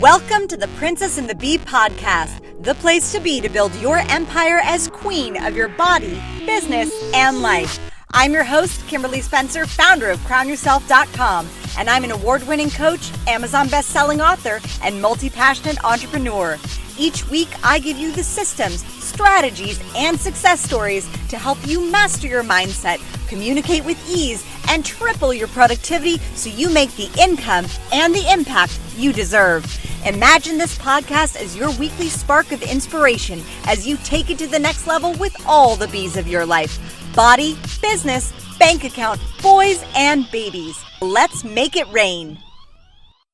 Welcome to the Princess and the Bee podcast, the place to be to build your empire as queen of your body, business, and life. I'm your host, Kimberly Spencer, founder of crownyourself.com, and I'm an award-winning coach, Amazon best-selling author, and multi-passionate entrepreneur. Each week, I give you the systems, strategies, and success stories to help you master your mindset, communicate with ease, and triple your productivity so you make the income and the impact you deserve. Imagine this podcast as your weekly spark of inspiration as you take it to the next level with all the bees of your life. Body, business, bank account, boys, and babies. Let's make it rain.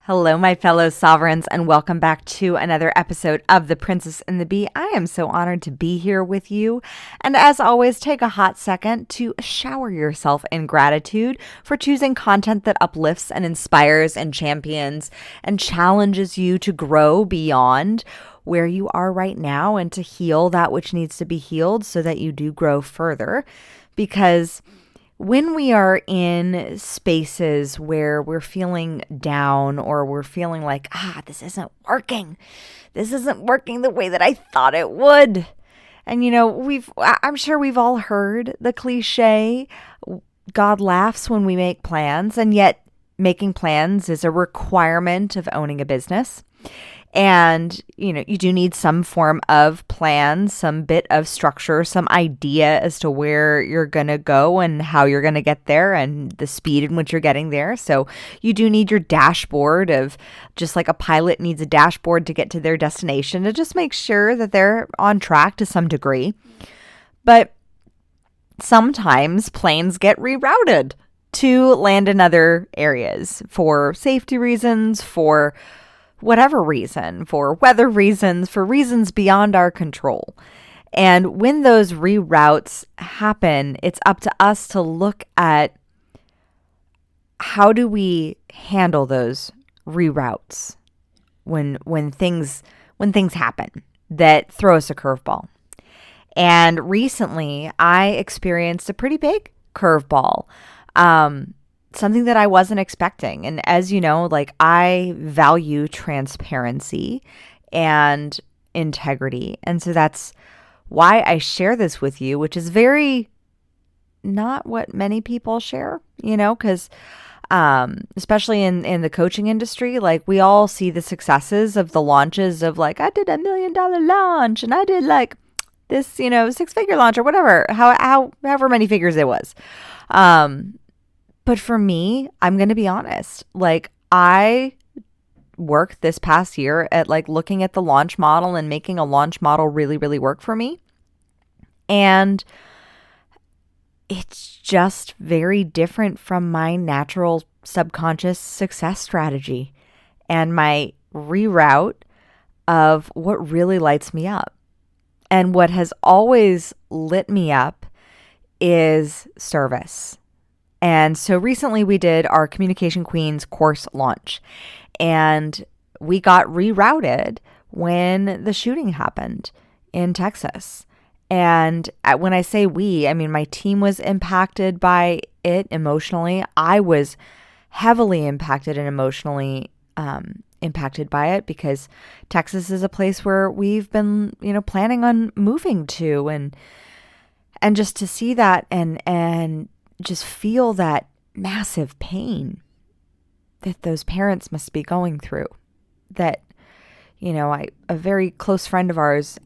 Hello, my fellow sovereigns, and welcome back to another episode of The Princess and the Bee. I am so honored to be here with you. And as always, take a hot second to shower yourself in gratitude for choosing content that uplifts and inspires and champions and challenges you to grow beyond where you are right now and to heal that which needs to be healed so that you do grow further. Because when we are in spaces where we're feeling down or we're feeling like, this isn't working the way that I thought it would. And, I'm sure we've all heard the cliche, God laughs when we make plans, and yet making plans is a requirement of owning a business. And, you do need some form of plan, some bit of structure, some idea as to where you're going to go and how you're going to get there and the speed in which you're getting there. So you do need your dashboard of just like a pilot needs a dashboard to get to their destination to just make sure that they're on track to some degree. But sometimes planes get rerouted to land in other areas for safety reasons, for whatever reason, for weather reasons, for reasons beyond our control. And when those reroutes happen, it's up to us to look at how do we handle those reroutes when things happen that throw us a curveball. And recently, I experienced a pretty big curveball. Something that I wasn't expecting. And as you know, I value transparency and integrity. And so that's why I share this with you, which is very not what many people share, because especially in the coaching industry, we all see the successes of the launches of I did $1 million launch and I did this, 6-figure launch or whatever, however many figures it was. But for me, I'm going to be honest, I worked this past year at looking at the launch model and making a launch model really, really work for me. And it's just very different from my natural subconscious success strategy and my reroute of what really lights me up. And what has always lit me up is service. And so recently we did our Communication Queens course launch, and we got rerouted when the shooting happened in Texas. And when I say we, I mean my team was impacted by it emotionally. I was heavily impacted and emotionally impacted by it because Texas is a place where we've been, planning on moving to, and just to see that and just feel that massive pain that those parents must be going through. That, a very close friend of ours,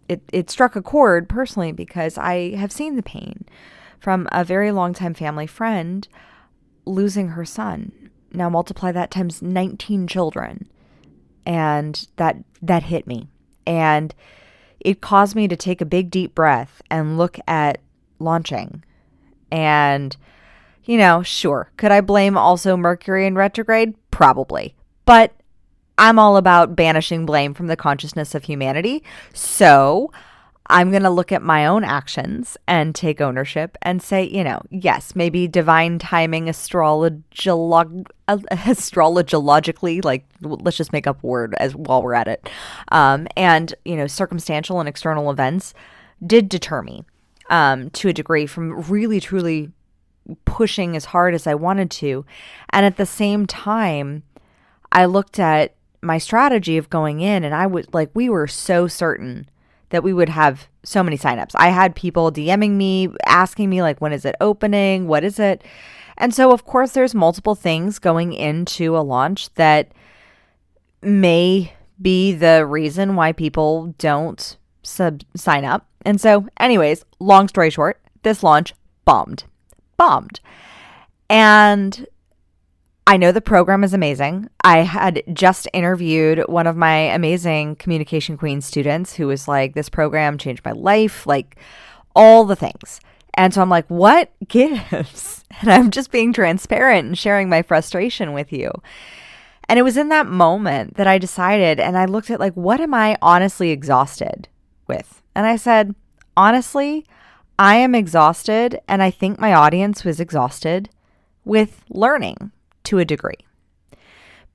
it struck a chord personally because I have seen the pain from a very long-time family friend losing her son. Now multiply that times 19 children. And that hit me. And it caused me to take a big, deep breath and look at launching. And, sure, could I blame also Mercury in retrograde? Probably. But I'm all about banishing blame from the consciousness of humanity. So I'm going to look at my own actions and take ownership and say, yes, maybe divine timing, astrologically, let's just make up a word while we're at it. And circumstantial and external events did deter me. To a degree from really, truly pushing as hard as I wanted to. And at the same time, I looked at my strategy of going in, and I would like, we were so certain that we would have so many signups. I had people DMing me, asking me like, when is it opening? What is it? And so of course there's multiple things going into a launch that may be the reason why people don't sign up. And so anyways, long story short, this launch bombed. And I know the program is amazing. I had just interviewed one of my amazing Communication Queen students who was like, this program changed my life, like all the things. And so I'm like, what gives? And I'm just being transparent and sharing my frustration with you. And it was in that moment that I decided, and I looked at like, what am I honestly exhausted with? And I said, honestly, I am exhausted, and I think my audience was exhausted with learning to a degree,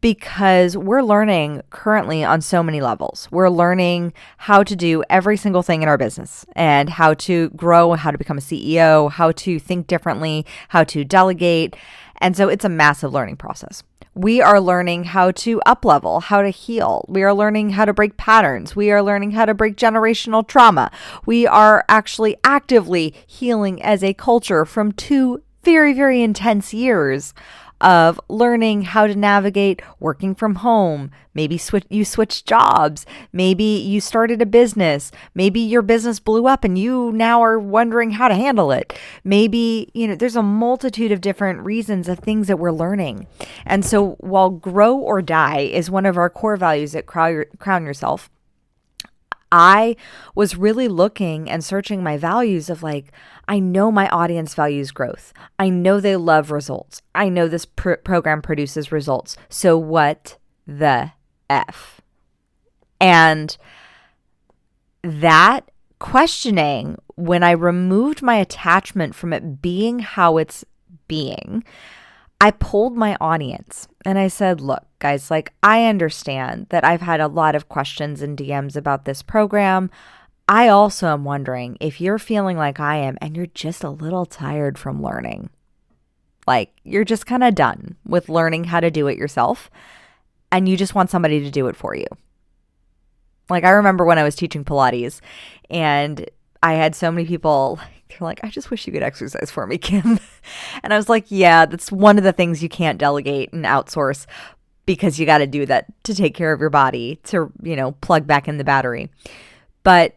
because we're learning currently on so many levels. We're learning how to do every single thing in our business and how to grow, how to become a CEO, how to think differently, how to delegate. And so it's a massive learning process. We are learning how to up-level, how to heal. We are learning how to break patterns. We are learning how to break generational trauma. We are actually actively healing as a culture from 2 very, very intense years of learning how to navigate working from home. Maybe you switched jobs. Maybe you started a business. Maybe your business blew up and you now are wondering how to handle it. Maybe, there's a multitude of different reasons of things that we're learning. And so while grow or die is one of our core values at Crown Yourself, I was really looking and searching my values of like, I know my audience values growth. I know they love results. I know this program produces results. So what the F? And that questioning, when I removed my attachment from it being how it's being, I polled my audience and I said, look, guys, like I understand that I've had a lot of questions and DMs about this program. I also am wondering if you're feeling like I am and you're just a little tired from learning. Like you're just kind of done with learning how to do it yourself and you just want somebody to do it for you. Like I remember when I was teaching Pilates and I had so many people, they're like, I just wish you could exercise for me, Kim. And I was like, yeah, that's one of the things you can't delegate and outsource because you got to do that to take care of your body, to, plug back in the battery. But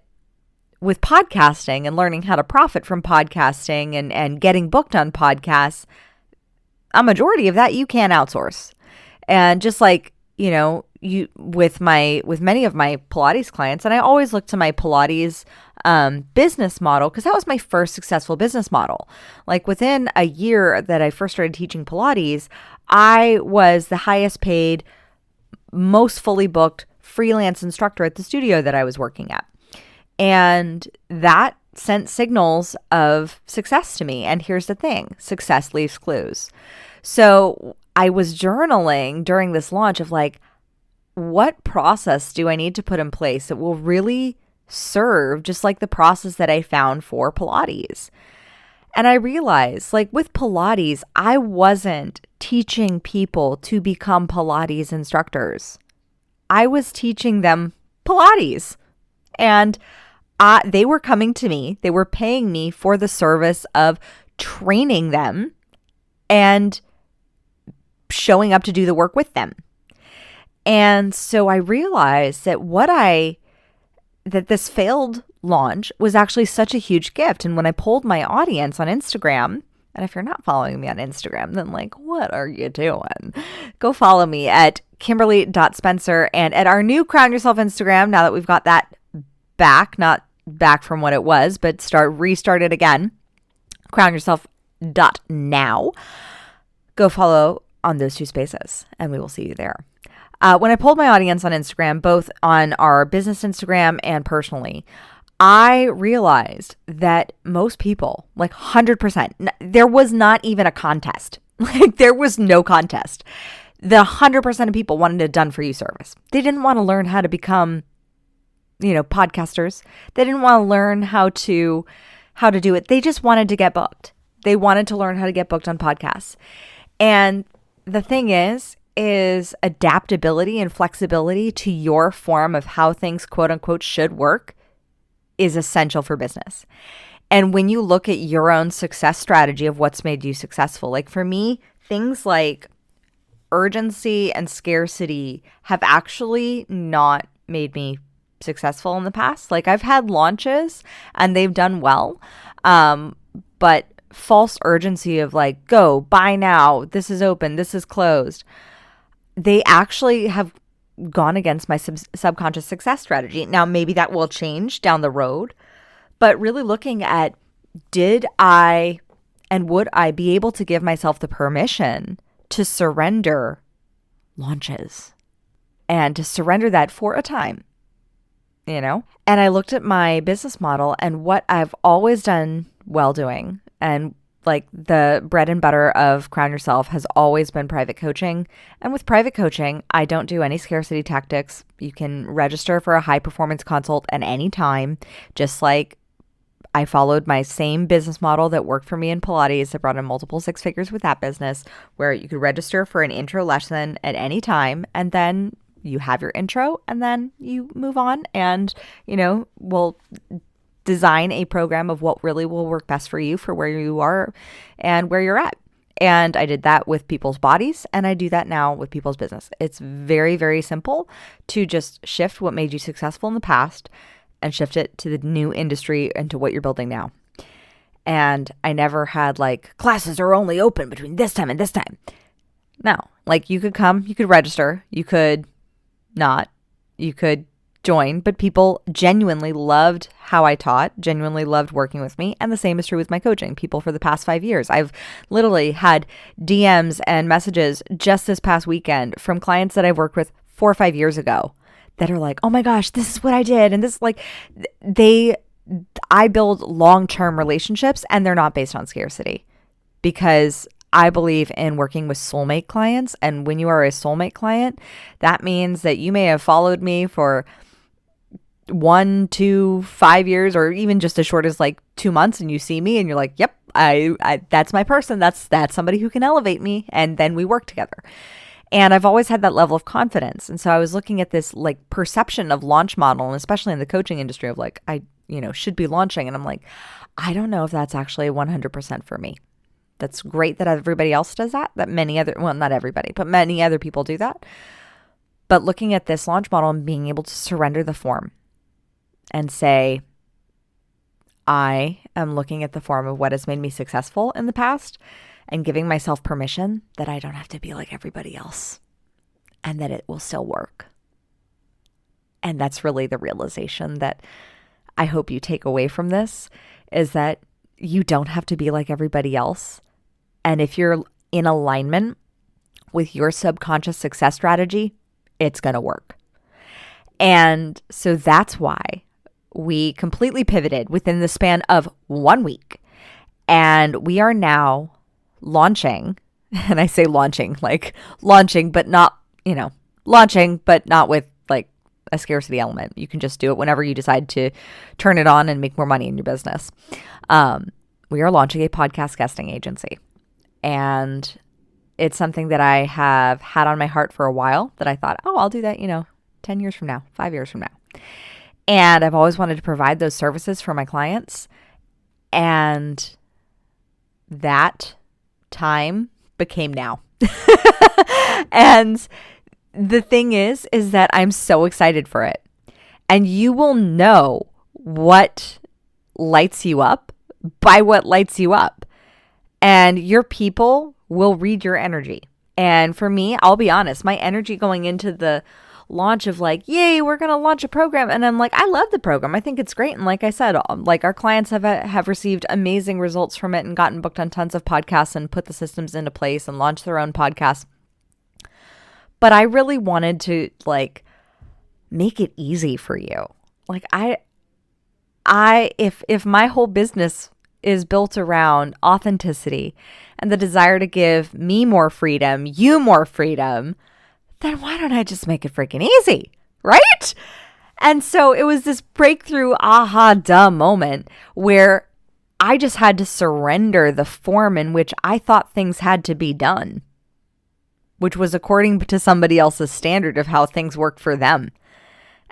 with podcasting and learning how to profit from podcasting and getting booked on podcasts, a majority of that you can outsource. And just like, with many of my Pilates clients, and I always look to my Pilates business model because that was my first successful business model. Like within a year that I first started teaching Pilates, I was the highest paid, most fully booked freelance instructor at the studio that I was working at. And that sent signals of success to me. And here's the thing, success leaves clues. So I was journaling during this launch of like, what process do I need to put in place that will really serve just like the process that I found for Pilates? And I realized like with Pilates, I wasn't teaching people to become Pilates instructors. I was teaching them Pilates. And they were coming to me. They were paying me for the service of training them and showing up to do the work with them. And so I realized that that this failed launch was actually such a huge gift. And when I polled my audience on Instagram, and if you're not following me on Instagram, then like, what are you doing? Go follow me at Kimberly.Spencer and at our new Crown Yourself Instagram, now that we've got that back, not back from what it was, but restart it again, crownyourself.now. Go follow on those 2 spaces and we will see you there. When I polled my audience on Instagram, both on our business Instagram and personally, I realized that most people, like 100%, there was not even a contest. Like there was no contest. The 100% of people wanted a done for you service. They didn't want to learn how to become, podcasters. They didn't want to learn how to do it. They just wanted to get booked. They wanted to learn how to get booked on podcasts. And the thing is is adaptability and flexibility to your form of how things quote unquote should work is essential for business. And when you look at your own success strategy of what's made you successful, like for me, things like urgency and scarcity have actually not made me successful in the past. Like I've had launches and they've done well. But false urgency of like, go, buy now, this is open, this is closed, they actually have gone against my subconscious success strategy. Now, maybe that will change down the road, but really looking at, did I and would I be able to give myself the permission to surrender launches and to surrender that for a time, you know? And I looked at my business model and what I've always done well doing, and like the bread and butter of Crown Yourself has always been private coaching. And with private coaching, I don't do any scarcity tactics. You can register for a high performance consult at any time, just like I followed my same business model that worked for me in Pilates that brought in multiple six figures with that business, where you could register for an intro lesson at any time, and then you have your intro and then you move on, and, you know, we'll design a program of what really will work best for you for where you are and where you're at. And I did that with people's bodies, and I do that now with people's business. It's very, very simple to just shift what made you successful in the past and shift it to the new industry and to what you're building now. And I never had like, classes are only open between this time and this time. No, like you could come, you could register, you could not, you could join, but people genuinely loved how I taught, genuinely loved working with me. And the same is true with my coaching. People for the past 5 years, I've literally had DMs and messages just this past weekend from clients that I've worked with 4 or 5 years ago that are like, oh my gosh, this is what I did. And this, like, I build long-term relationships, and they're not based on scarcity, because I believe in working with soulmate clients. And when you are a soulmate client, that means that you may have followed me for 1 to 5 years, or even just as short as like 2 months, and you see me and you're like, yep, I that's my person. That's somebody who can elevate me. And then we work together. And I've always had that level of confidence. And so I was looking at this like perception of launch model, and especially in the coaching industry, of like, I, you know, should be launching. And I'm like, I don't know if that's actually 100% for me. That's great that everybody else does that many other, well, not everybody, but many other people do that. But looking at this launch model and being able to surrender the form and say, I am looking at the form of what has made me successful in the past, and giving myself permission that I don't have to be like everybody else, and that it will still work. And that's really the realization that I hope you take away from this, is that you don't have to be like everybody else. And if you're in alignment with your subconscious success strategy, it's going to work. And so that's why we completely pivoted within the span of 1 week. And we are now launching, and I say launching, like launching, but not, you know, launching, but not with like a scarcity element. You can just do it whenever you decide to turn it on and make more money in your business. We are launching a podcast guesting agency, and it's something that I have had on my heart for a while, that I thought, oh, I'll do that, you know, 10 years from now, 5 years from now. And I've always wanted to provide those services for my clients. And that time became now. And the thing is that I'm so excited for it. And you will know what lights you up by what lights you up. And your people will read your energy. And for me, I'll be honest, my energy going into the launch of like, yay, we're going to launch a program. And I'm like, I love the program. I think it's great. And like I said, like our clients have received amazing results from it and gotten booked on tons of podcasts and put the systems into place and launched their own podcasts. But I really wanted to like make it easy for you. Like if my whole business is built around authenticity and the desire to give me more freedom, you more freedom, then why don't I just make it freaking easy, right? And so it was this breakthrough aha duh moment where I just had to surrender the form in which I thought things had to be done. which was according to somebody else's standard of how things worked for them.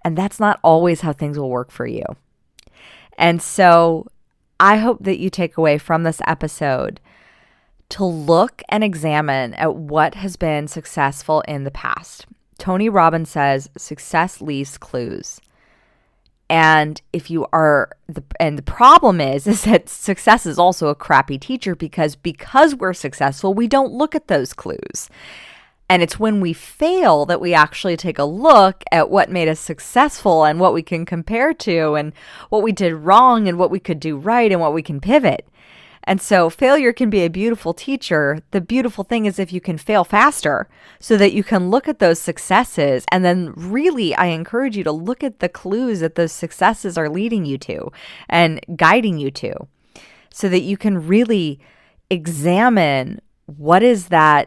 And that's not always how things will work for you. And so I hope that you take away from this episode to look and examine at what has been successful in the past. Tony Robbins says success leaves clues. And if you are, the problem is that success is also a crappy teacher because we're successful, we don't look at those clues. And it's when we fail that we actually take a look at what made us successful and what we can compare to and what we did wrong and what we could do right and what we can pivot. And so failure can be a beautiful teacher. The beautiful thing is if you can fail faster so that you can look at those successes. And then really, I encourage you to look at the clues that those successes are leading you to and guiding you to so that you can really examine what are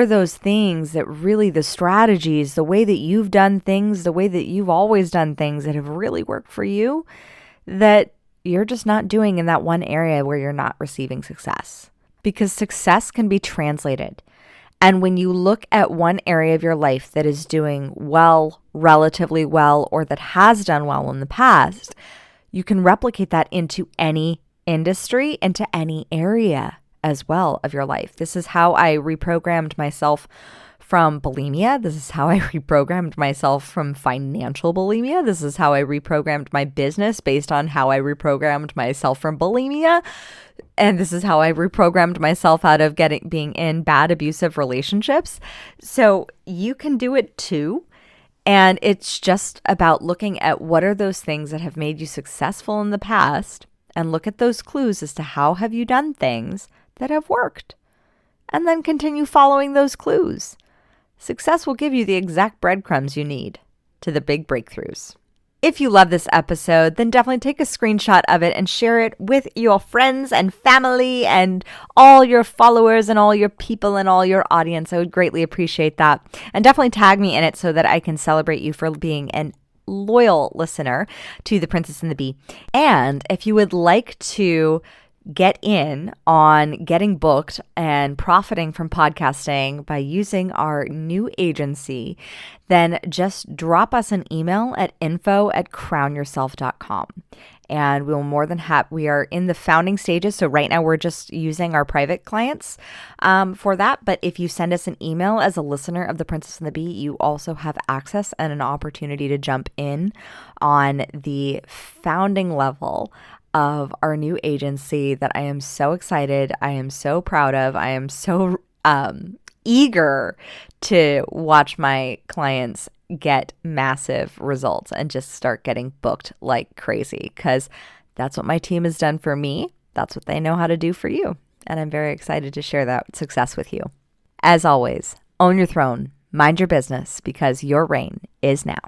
those things that really, the strategies, the way that you've done things, the way that you've always done things that have really worked for you that you're just not doing in that one area where you're not receiving success. Because success can be translated. And when you look at one area of your life that is doing well, relatively well, or that has done well in the past, you can replicate that into any industry, into any area as well of your life. This is how I reprogrammed myself from bulimia. This is how I reprogrammed myself from financial bulimia. This is how I reprogrammed my business based on how I reprogrammed myself from bulimia. And this is how I reprogrammed myself out of being in bad, abusive relationships. So you can do it too. And it's just about looking at what are those things that have made you successful in the past and look at those clues as to how have you done things that have worked. And then continue following those clues. Success will give you the exact breadcrumbs you need to the big breakthroughs. If you love this episode, then definitely take a screenshot of it and share it with your friends and family and all your followers and all your people and all your audience. I would greatly appreciate that. And definitely tag me in it so that I can celebrate you for being an loyal listener to The Princess and the Bee. And if you would like to get in on getting booked and profiting from podcasting by using our new agency, then just drop us an email at info@crownyourself.com. And we'll more than we are in the founding stages. So right now we're just using our private clients for that. But if you send us an email as a listener of The Princess and the Bee, you also have access and an opportunity to jump in on the founding level of our new agency that I am so excited. I am so proud of. I am so eager to watch my clients get massive results and just start getting booked like crazy, because that's what my team has done for me. That's what they know how to do for you. And I'm very excited to share that success with you. As always, own your throne, mind your business, because your reign is now.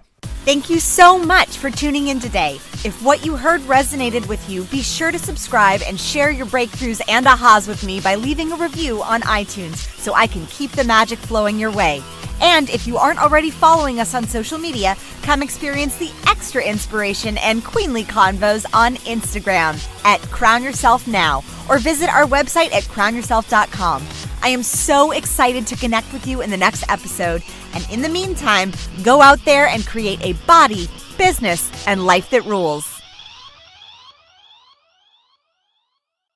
Thank you so much for tuning in today. If what you heard resonated with you, be sure to subscribe and share your breakthroughs and ahas with me by leaving a review on iTunes so I can keep the magic flowing your way. And if you aren't already following us on social media, come experience the extra inspiration and queenly convos on Instagram at Crown Yourself Now, or visit our website at crownyourself.com. I am so excited to connect with you in the next episode. And in the meantime, go out there and create a body, business, and life that rules.